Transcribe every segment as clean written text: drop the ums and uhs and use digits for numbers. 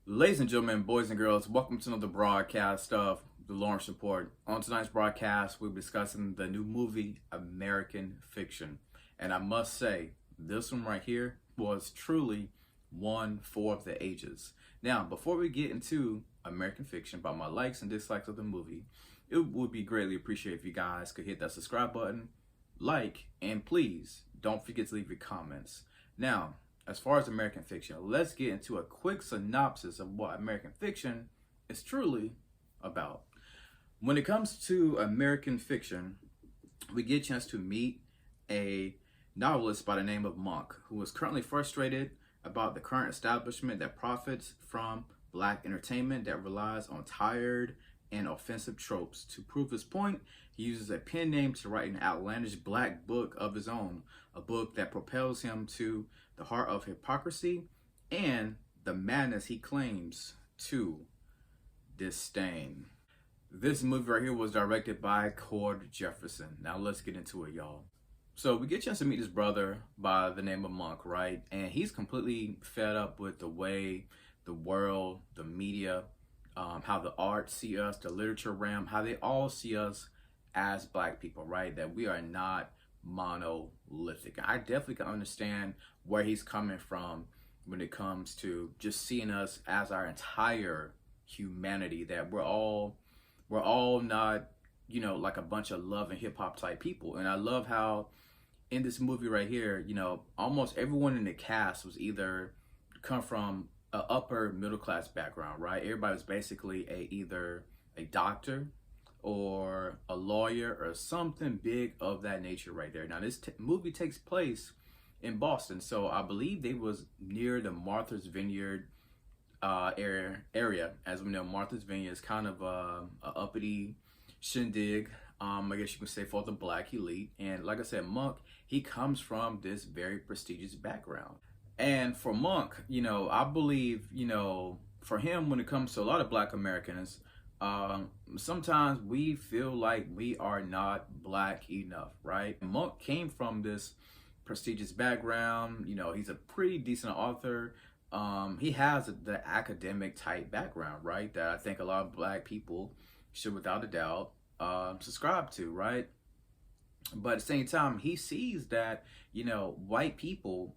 Ladies and gentlemen, boys and girls, welcome to another broadcast of the Lawrence Report. On tonight's broadcast, we'll be discussing the new movie, American Fiction. And I must say, this one right here was truly one for the ages. Now, before we get into American Fiction, about my likes and dislikes of the movie, it would be greatly appreciated if you guys could hit that subscribe button, like, and please don't forget to leave your comments. Now, as far as American Fiction, let's get into a quick synopsis of what American Fiction is truly about. When it comes to American Fiction, we get a chance to meet a novelist by the name of Monk, who is currently frustrated about the current establishment that profits from black entertainment that relies on tired and offensive tropes. To prove his point, he uses a pen name to write an outlandish black book of his own, a book that propels him to the heart of hypocrisy and the madness he claims to disdain. This movie right here was directed by Cord Jefferson. Now let's get into it, y'all. So we get a chance to meet this brother by the name of Monk, right? And he's completely fed up with the way the world, the media, how the arts see us, the literature realm, how they all see us as black people, right? That we are not monolithic. I definitely can understand where he's coming from when it comes to just seeing us as our entire humanity, that we're all not, like a bunch of love and hip hop type people. And I love how in this movie right here, almost everyone in the cast was either come from an upper middle class background, right? Everybody was basically either a doctor or a lawyer or something big of that nature right there. Now this movie takes place in Boston, so I believe they was near the Martha's Vineyard area. As we know, Martha's Vineyard is kind of a uppity shindig, I guess you can say, for the black elite. And like I said, Monk, he comes from this very prestigious background. And for Monk, I believe, for him, when it comes to a lot of black Americans, sometimes we feel like we are not black enough, right? Monk came from this prestigious background. He's a pretty decent author. He has the academic type background, right? That I think a lot of black people should, without a doubt, subscribe to, right? But at the same time, he sees that, white people,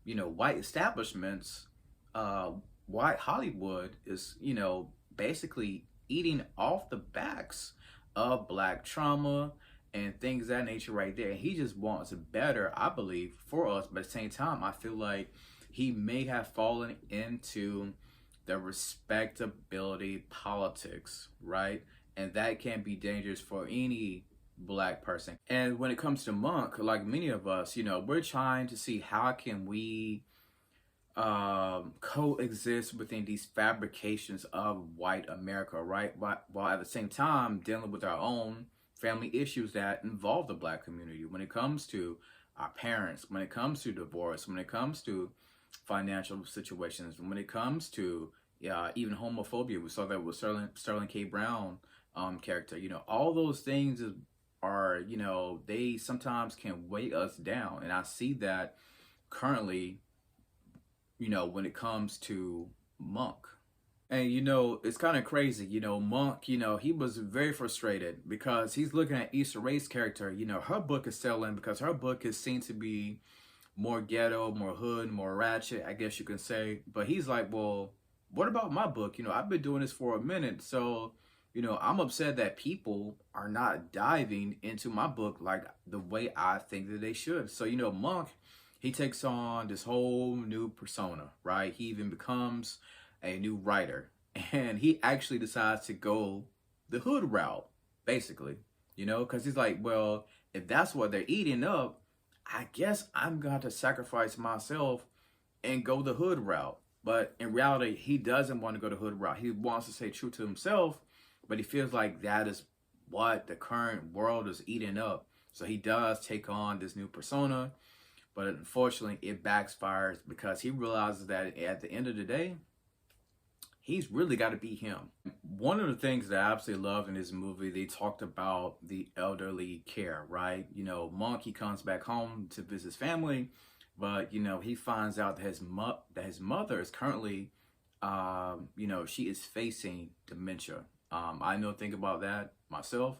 white establishments, white Hollywood is, basically eating off the backs of black trauma and things of that nature right there. He just wants better, I believe, for us. But at the same time, I feel like he may have fallen into the respectability politics, right? And that can be dangerous for any black person. And when it comes to Monk, like many of us, we're trying to see how can we coexist within these fabrications of white America, right? While at the same time dealing with our own family issues that involve the black community. When it comes to our parents, when it comes to divorce, when it comes to financial situations, when it comes to even homophobia. We saw that with Sterling K. Brown character. All those things are, they sometimes can weigh us down. And I see that currently, when it comes to Monk. And it's kind of crazy, Monk, he was very frustrated because he's looking at IssaRae's character. Her book is selling because her book is seen to be more ghetto, more hood, more ratchet, I guess you can say. But he's like, well, what about my book? I've been doing this for a minute, so I'm upset that people are not diving into my book like the way I think that they should. So Monk, he takes on this whole new persona, right? He even becomes a new writer, and he actually decides to go the hood route, basically, because he's like, well, if that's what they're eating up, I guess I'm going to sacrifice myself and go the hood route. But in reality, he doesn't want to go the hood route. He wants to stay true to himself, but he feels like that is what the current world is eating up. So he does take on this new persona, but unfortunately it backfires because he realizes that at the end of the day, he's really got to be him. One of the things that I absolutely loved in this movie, they talked about the elderly care, right? Monk, he comes back home to visit his family, but he finds out that his mother is currently you know, she is facing dementia. I know, think about that myself.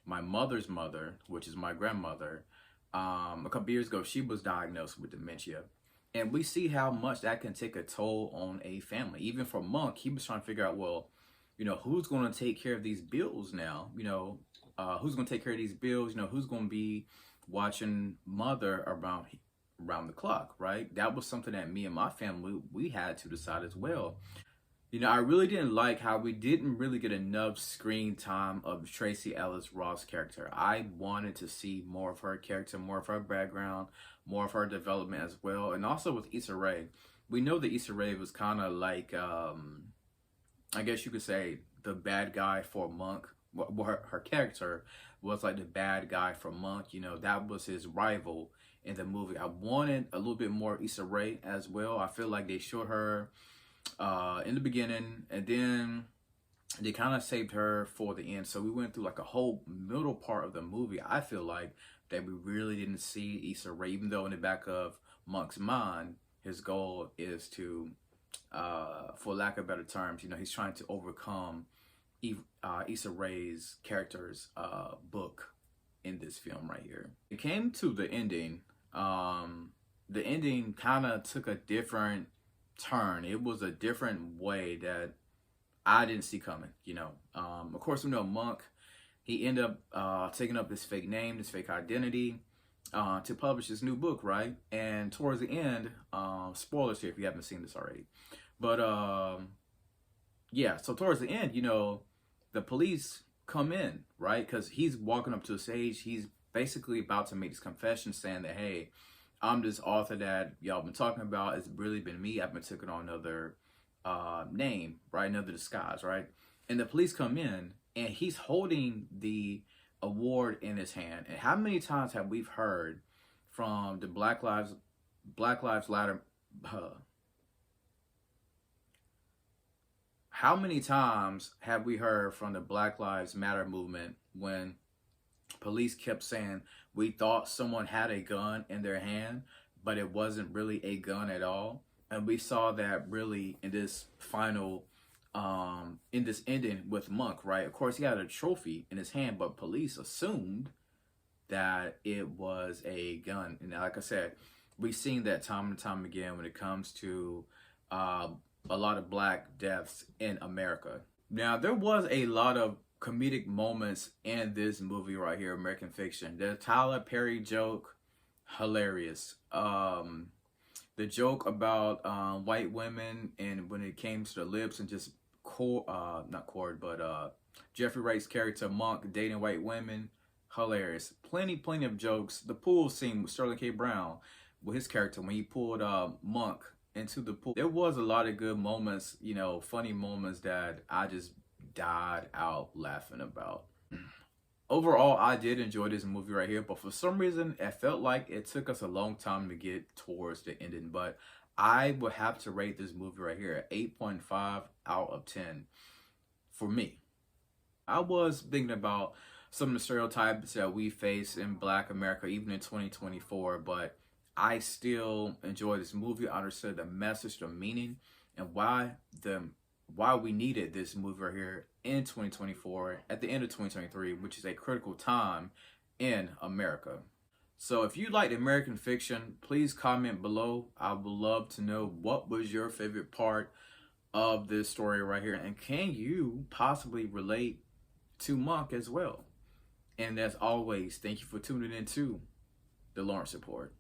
My mother's mother, which is my grandmother, a couple years ago, she was diagnosed with dementia. And we see how much that can take a toll on a family. Even for Monk, he was trying to figure out, well, you know, who's going to take care of these bills now? You know, who's going to take care of these bills? You know, who's going to be watching mother around the clock, right? That was something that me and my family, we had to decide as well. You know, I really didn't like how we didn't really get enough screen time of Tracy Ellis Ross' character. I wanted to see more of her character, more of her background, more of her development as well. And also with IssaRae, we know that IssaRae was kind of like, I guess you could say, the bad guy for Monk. Well, her character was like the bad guy for Monk. You know, that was his rival in the movie. I wanted a little bit more IssaRae as well. I feel like they showed her in the beginning, and then they kind of saved her for the end. So we went through like a whole middle part of the movie, I feel like, that we really didn't see IssaRae, even though in the back of Monk's mind, his goal is to, for lack of better terms, you know, he's trying to overcome IssaRae's character's book in this film right here. It came to the ending. The ending kind of took a different turn. It was a different way that I didn't see coming, you know. Of course, we know Monk, he ended up taking up this fake name, this fake identity, to publish his new book, right? And towards the end, spoilers here if you haven't seen this already, but yeah, so towards the end, you know, the police come in, right? Because he's walking up to the stage, he's basically about to make this confession saying that, hey, I'm this author that y'all been talking about. It's really been me. I've been taking on another name, right? Another disguise, right? And the police come in, and he's holding the award in his hand. And how many times have we heard from the Black Lives Matter? How many times have we heard from the Black Lives Matter movement when police kept saying, we thought someone had a gun in their hand, but it wasn't really a gun at all? And we saw that really in this final, in this ending with Monk, right? Of course, he had a trophy in his hand, but police assumed that it was a gun. And like I said, we've seen that time and time again when it comes to a lot of black deaths in America. Now, there was a lot of comedic moments in this movie right here, American Fiction. The Tyler Perry joke, hilarious. The joke about white women, and when it came to the lips, and just Jeffrey Wright's character Monk dating white women, hilarious. Plenty of jokes. The pool scene with Sterling K. Brown with his character when he pulled Monk into the pool. There was a lot of good moments, you know, funny moments that I just died out laughing about. Overall, I did enjoy this movie right here, but for some reason, it felt like it took us a long time to get towards the ending. But I would have to rate this movie right here at 8.5 out of 10 for me. I was thinking about some of the stereotypes that we face in Black America, even in 2024, but I still enjoy this movie. I understood the message, the meaning, and why we needed this movie right here in 2024 at the end of 2023, which is a critical time in America. So if you liked American Fiction, please comment below. I would love to know what was your favorite part of this story right here, and can you possibly relate to Monk as well? And as always, thank you for tuning in to The Lawrence Report.